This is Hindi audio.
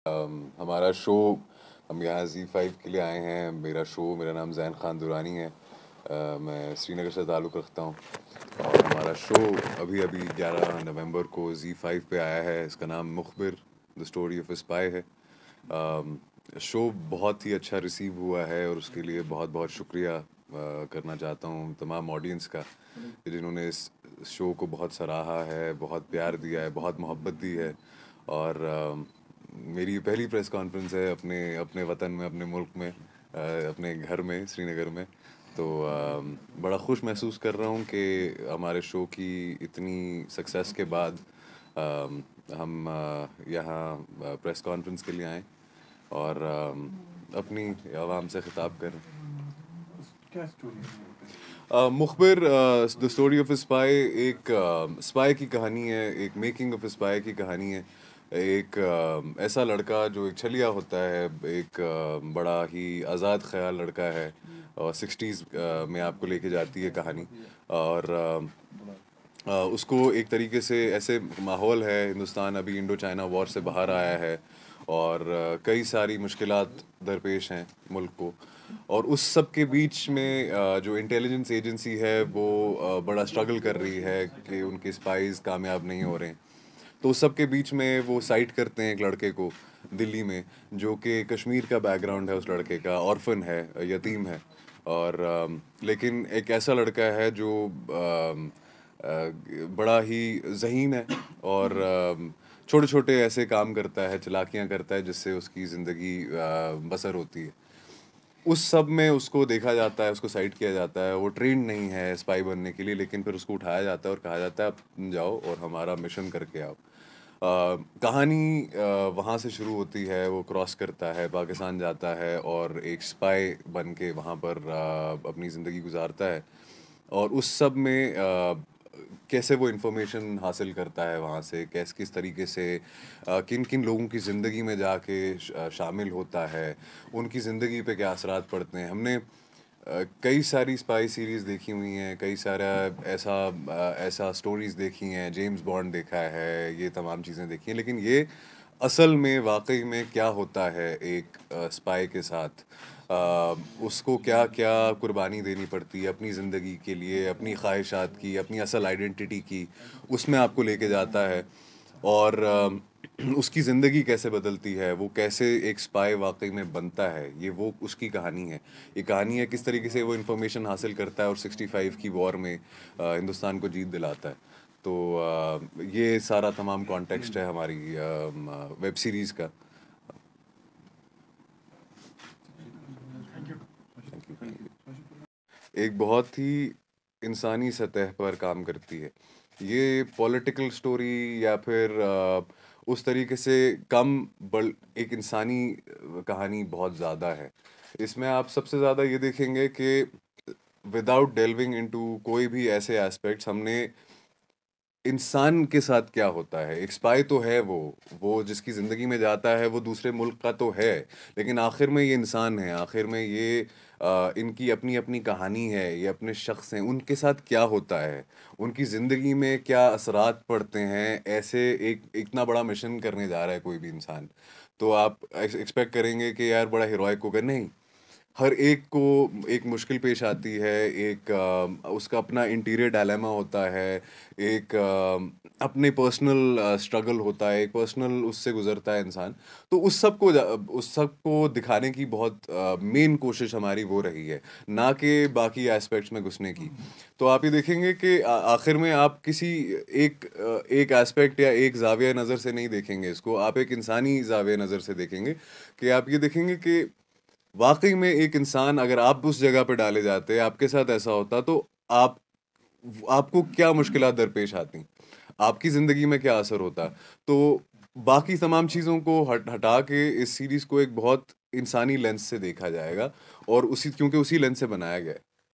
हमारा शो हम यहाँ Z5 के लिए आए हैं। मेरा नाम ज़ैन खान दुरानी है। मैं श्रीनगर से ताल्लुक़ रखता हूँ और हमारा शो अभी अभी 11 नवंबर को Z5 पे आया है। इसका नाम मुखबिर the story of a spy है। शो बहुत ही अच्छा रिसीव हुआ है और उसके लिए बहुत बहुत शुक्रिया करना चाहता हूँ तमाम ऑडियंस का, कि जिन्होंने इस शो को बहुत सराहा है, बहुत प्यार दिया है, बहुत मोहब्बत दी है। और मेरी पहली प्रेस कॉन्फ्रेंस है अपने अपने वतन में, अपने मुल्क में, अपने घर में श्रीनगर में। तो बड़ा खुश महसूस कर रहा हूँ कि हमारे शो की इतनी सक्सेस के बाद हम यहाँ प्रेस कॉन्फ्रेंस के लिए आए और अपनी आवाम से खिताब करें। क्या स्टोरी है? मुखबिर द स्टोरी ऑफ स्पाई एक स्पाई की कहानी है, एक मेकिंग ऑफ स्पाई की कहानी है। एक ऐसा लड़का जो एक छलिया होता है, एक बड़ा ही आज़ाद ख्याल लड़का है और 60s में आपको लेके जाती है कहानी। और उसको एक तरीके से ऐसे माहौल है, हिंदुस्तान अभी इंडो चाइना वॉर से बाहर आया है और कई सारी मुश्किलात दरपेश हैं मुल्क को। और उस सब के बीच में जो इंटेलिजेंस एजेंसी है वो बड़ा स्ट्रगल कर रही है कि उनके स्पाइज कामयाब नहीं हो रहे हैं। तो उस सब के बीच में वो साइट करते हैं एक लड़के को दिल्ली में, जो कि कश्मीर का बैकग्राउंड है, उस लड़के का ऑर्फन है, यतीम है। और लेकिन एक ऐसा लड़का है जो बड़ा ही ज़हीन है और छोटे छोटे ऐसे काम करता है, चालाकियाँ करता है जिससे उसकी ज़िंदगी बसर होती है। उस सब में उसको देखा जाता है, उसको साइड किया जाता है। वो ट्रेंड नहीं है स्पाई बनने के लिए, लेकिन फिर उसको उठाया जाता है और कहा जाता है, "अब तुम जाओ और हमारा मिशन करके आओ।" कहानी वहाँ से शुरू होती है, वो क्रॉस करता है, पाकिस्तान जाता है और एक स्पाई बन के वहाँ पर अपनी ज़िंदगी गुजारता है। और उस सब में कैसे वो इन्फॉर्मेशन हासिल करता है वहाँ से, किस तरीके से किन किन लोगों की ज़िंदगी में जाके शामिल होता है, उनकी ज़िंदगी पे क्या असरात पड़ते हैं। हमने कई सारी स्पाई सीरीज़ देखी हुई हैं, कई सारा ऐसा स्टोरीज़ देखी हैं, जेम्स बॉन्ड देखा है, ये तमाम चीज़ें देखी हैं, लेकिन ये असल में वाकई में क्या होता है एक स्पाई के साथ, उसको क्या क्या कुर्बानी देनी पड़ती है अपनी ज़िंदगी के लिए, अपनी ख्वाहिशात की, अपनी असल आइडेंटिटी की, उसमें आपको लेके जाता है। और उसकी ज़िंदगी कैसे बदलती है, वो कैसे एक स्पाई वाकई में बनता है, ये वो उसकी कहानी है। ये कहानी है किस तरीके से वो इन्फॉर्मेशन हासिल करता है और 65 की वॉर में हिंदुस्तान को जीत दिलाता है। तो ये सारा तमाम कॉन्टेक्स्ट है हमारी वेब सीरीज़ का। Thank you. एक बहुत ही इंसानी सतह पर काम करती है। ये पॉलिटिकल स्टोरी या फिर उस तरीके से कम, बल एक इंसानी कहानी बहुत ज़्यादा है। इसमें आप सबसे ज़्यादा ये देखेंगे कि विदाउट डेल्विंग इनटू कोई भी ऐसे एस्पेक्ट्स, हमने इंसान के साथ क्या होता है। एक स्पाई तो है वो जिसकी ज़िंदगी में जाता है, वो दूसरे मुल्क का तो है, लेकिन आखिर में ये इंसान है, आखिर में ये इनकी अपनी अपनी कहानी है, ये अपने शख्स हैं, उनके साथ क्या होता है, उनकी ज़िंदगी में क्या असरात पड़ते हैं। ऐसे एक इतना बड़ा मिशन करने जा रहा है कोई भी इंसान, तो आप एक्सपेक्ट करेंगे कि यार बड़ा हीरोइक होगा, नहीं। हर एक को एक मुश्किल पेश आती है, एक उसका अपना इंटीरियर डायलेमा होता है, एक अपने पर्सनल स्ट्रगल होता है, एक पर्सनल उससे गुजरता है इंसान। तो उस सब को दिखाने की बहुत मेन कोशिश हमारी वो रही है, ना कि बाकी एस्पेक्ट्स में घुसने की। तो आप ये देखेंगे कि आखिर में आप किसी एक एस्पेक्ट या एक ज़ाविया नज़र से नहीं देखेंगे इसको, आप एक इंसानी ज़ाविया नज़र से देखेंगे। कि आप ये देखेंगे कि वाक़ई में एक इंसान, अगर आप उस जगह पे डाले जाते, आपके साथ ऐसा होता, तो आप आपको क्या मुश्किलात दरपेश आती? आपकी ज़िंदगी में क्या असर होता? तो बाकी तमाम चीज़ों को हटा के इस सीरीज़ को एक बहुत इंसानी लेंस से देखा जाएगा और उसी क्योंकि उसी लेंस से बनाया गया है।